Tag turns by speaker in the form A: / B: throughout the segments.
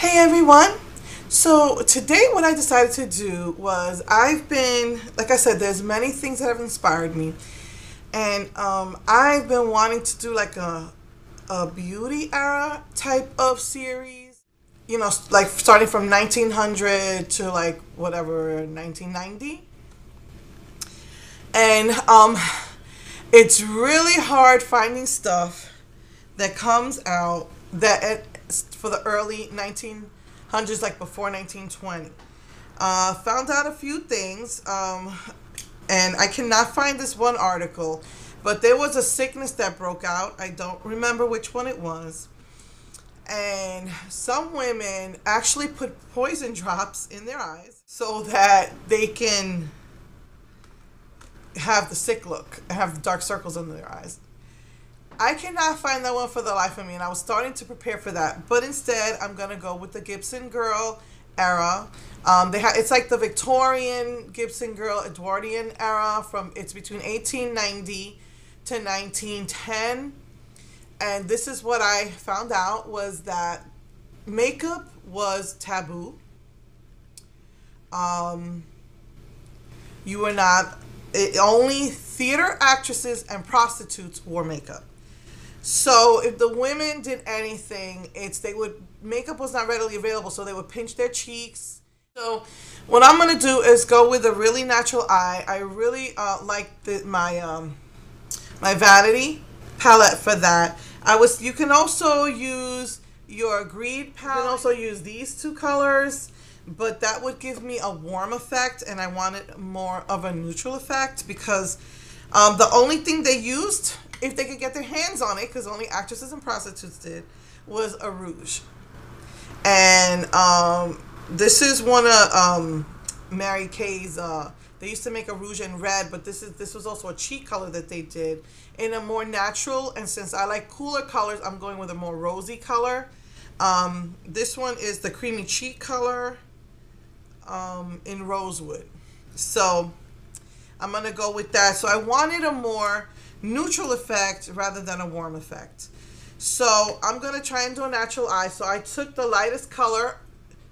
A: Hey everyone! So today what I decided to do was like I said, there's many things that have inspired me. And I've been wanting to do like a beauty era type of series. You know, like starting from 1900 to like whatever, 1990. And it's really hard finding stuff that comes out for the early 1900s, like before 1920. Found out a few things, and I cannot find this one article, but there was a sickness that broke out. I don't remember which one it was. And some women actually put poison drops in their eyes so that they can have the sick look, have dark circles under their eyes. I cannot find that one for the life of me, and I was starting to prepare for that. But instead, I'm going to go with the Gibson Girl era. It's like the Victorian Gibson Girl Edwardian era. It's between 1890 to 1910. And this is what I found out, was that makeup was taboo. Only theater actresses and prostitutes wore makeup. So if the women did anything, makeup was not readily available, so they would pinch their cheeks. So what I'm gonna do is go with a really natural eye. I really like my Vanity palette for that. You can also use your Greed palette. You can also use these two colors, but that would give me a warm effect, and I wanted more of a neutral effect because the only thing they used, if they could get their hands on it, because only actresses and prostitutes did, was a rouge. And this is one of Mary Kay's. They used to make a rouge in red, but this was also a cheek color that they did in a more natural. And since I like cooler colors, I'm going with a more rosy color. This one is the creamy cheek color in rosewood. So I'm gonna go with that. So I wanted a more neutral effect rather than a warm effect. So I'm going to try and do a natural eye. So I took the lightest color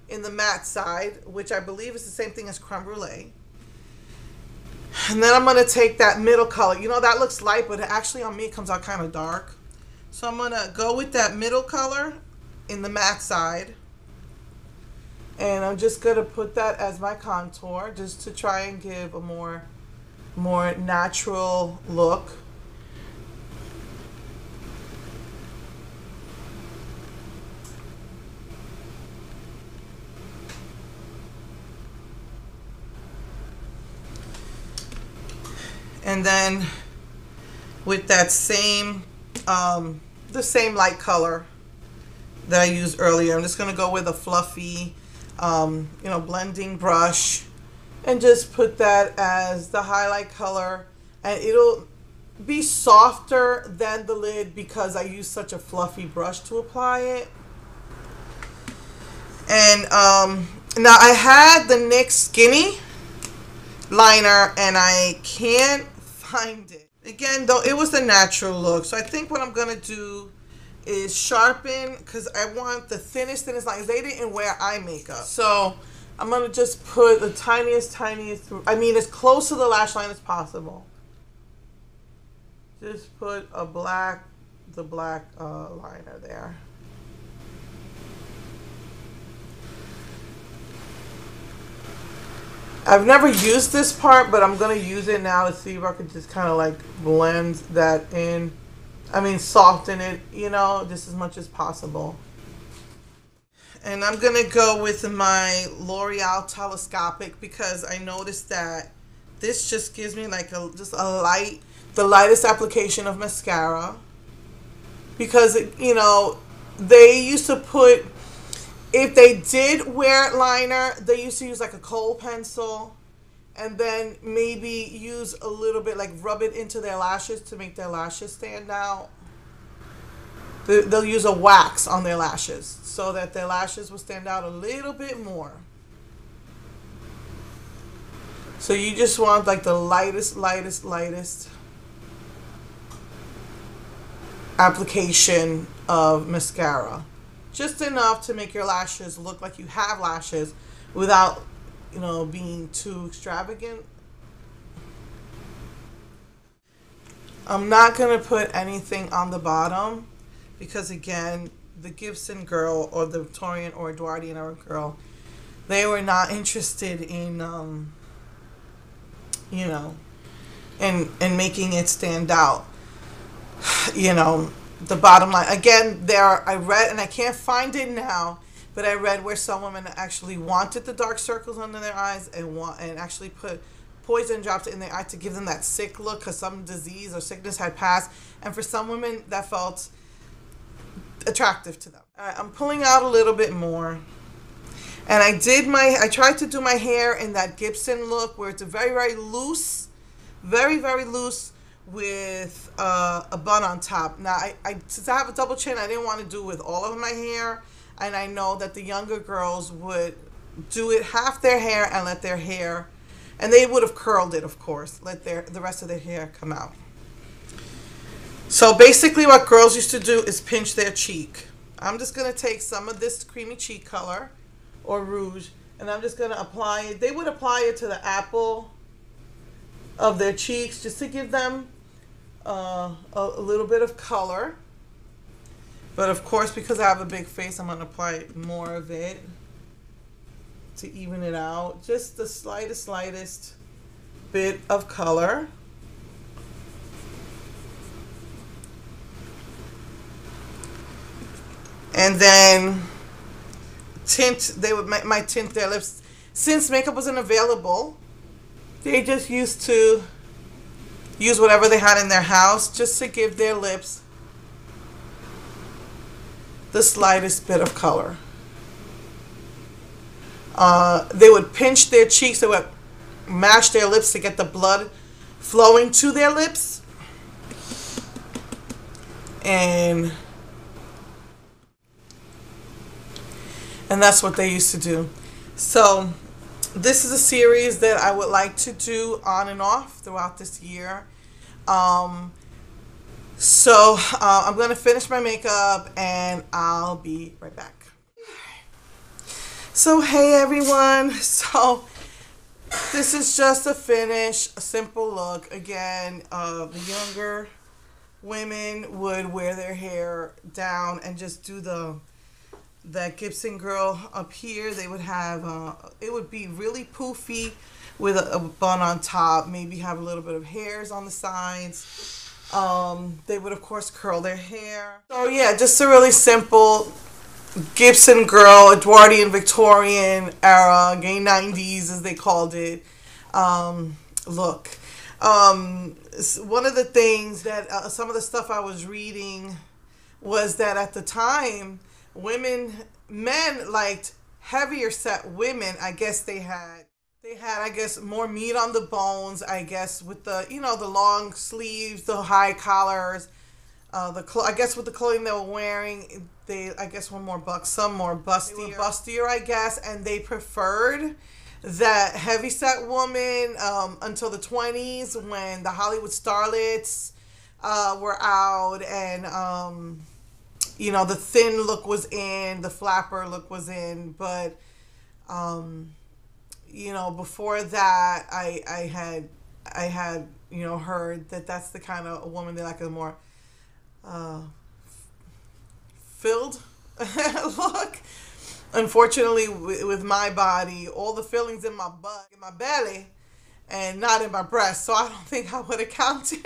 A: in the matte side, which I believe is the same thing as creme brulee. And then I'm going to take that middle color. You know, that looks light, but actually on me it comes out kind of dark. So I'm going to go with that middle color in the matte side. And I'm just going to put that as my contour, just to try and give a more natural look. And then with that same, the same light color that I used earlier, I'm just going to go with a fluffy, blending brush and just put that as the highlight color. And it'll be softer than the lid because I use such a fluffy brush to apply it. And now I had the NYX Skinny liner and I can't find it. Again, though, it was a natural look. So I think what I'm going to do is sharpen, because I want the thinnest lines. They didn't wear eye makeup. So I'm going to just put the tiniest, as close to the lash line as possible. Just put the black liner there. I've never used this part, but I'm going to use it now to see if I can just kind of like blend that in. Soften it, just as much as possible. And I'm going to go with my L'Oreal Telescopic because I noticed that this just gives me like the lightest application of mascara. Because, they used to put, if they did wear liner, they used to use like a kohl pencil and then maybe use a little bit, like rub it into their lashes to make their lashes stand out. They'll use a wax on their lashes so that their lashes will stand out a little bit more. So you just want like the lightest application of mascara. just enough to make your lashes look like you have lashes without, you know, being too extravagant. I'm not going to put anything on the bottom because, again, the Gibson Girl or the Victorian or Edwardian era girl, they were not interested in, you know, in making it stand out. You know, the bottom line. Again, I read, and I can't find it now, but I read where some women actually wanted the dark circles under their eyes and actually put poison drops in their eye to give them that sick look because some disease or sickness had passed. And for some women, that felt attractive to them. All right, I'm pulling out a little bit more. And I tried to do my hair in that Gibson look where it's a very, very loose, very, very loose with a bun on top. Now, since I have a double chin, I didn't want to do it with all of my hair. And I know that the younger girls would do it half their hair and let their hair, and they would have curled it, of course, let the rest of their hair come out. So basically what girls used to do is pinch their cheek. I'm just going to take some of this creamy cheek color or rouge, and I'm just going to apply it. They would apply it to the apple of their cheeks just to give them a little bit of color. But of course, because I have a big face, I'm going to apply more of it to even it out. Just the slightest bit of color. And then they might tint their lips. Since makeup wasn't available, they just used to use whatever they had in their house just to give their lips the slightest bit of color. They would pinch their cheeks. They would mash their lips to get the blood flowing to their lips. And that's what they used to do. So this is a series that I would like to do on and off throughout this year. I'm going to finish my makeup and I'll be right back. So hey everyone, so this is just a finish, a simple look. Again, the younger women would wear their hair down and just do that Gibson Girl up here. They would have, it would be really poofy with a bun on top, maybe have a little bit of hairs on the sides. They would of course curl their hair. So yeah, just a really simple Gibson Girl, Edwardian, Victorian era, gay 90s as they called it, look. One of the things that, some of the stuff I was reading was that at the time, men liked heavier set women. I guess they had, I guess, more meat on the bones, I guess, with the, you know, the long sleeves, the high collars, I guess with the clothing they were wearing, they, I guess, were more buxom, more bustier. They were bustier, I guess, and they preferred that heavy set woman until the 20s when the Hollywood starlets were out and, you know, the thin look was in, the flapper look was in, but, you know, before that, I had, you know, heard that that's the kind of woman they like, a more filled look. Unfortunately, with my body, all the fillings in my butt, in my belly, and not in my breast, so I don't think I would have counted.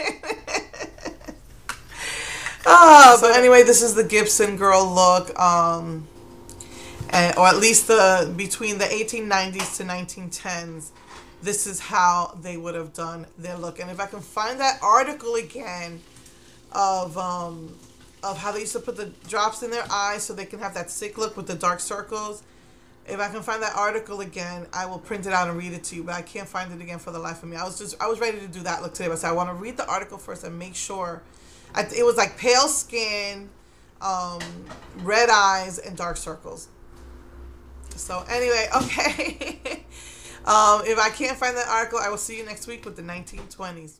A: But anyway, this is the Gibson Girl look, or at least between the 1890s to 1910s. This is how they would have done their look. And if I can find that article again of how they used to put the drops in their eyes so they can have that sick look with the dark circles. If I can find that article again, I will print it out and read it to you, but I can't find it again for the life of me. I was ready to do that look today, but I said I want to read the article first and make sure. It was like pale skin, red eyes, and dark circles. So anyway, okay. If I can't find that article, I will see you next week with the 1920s.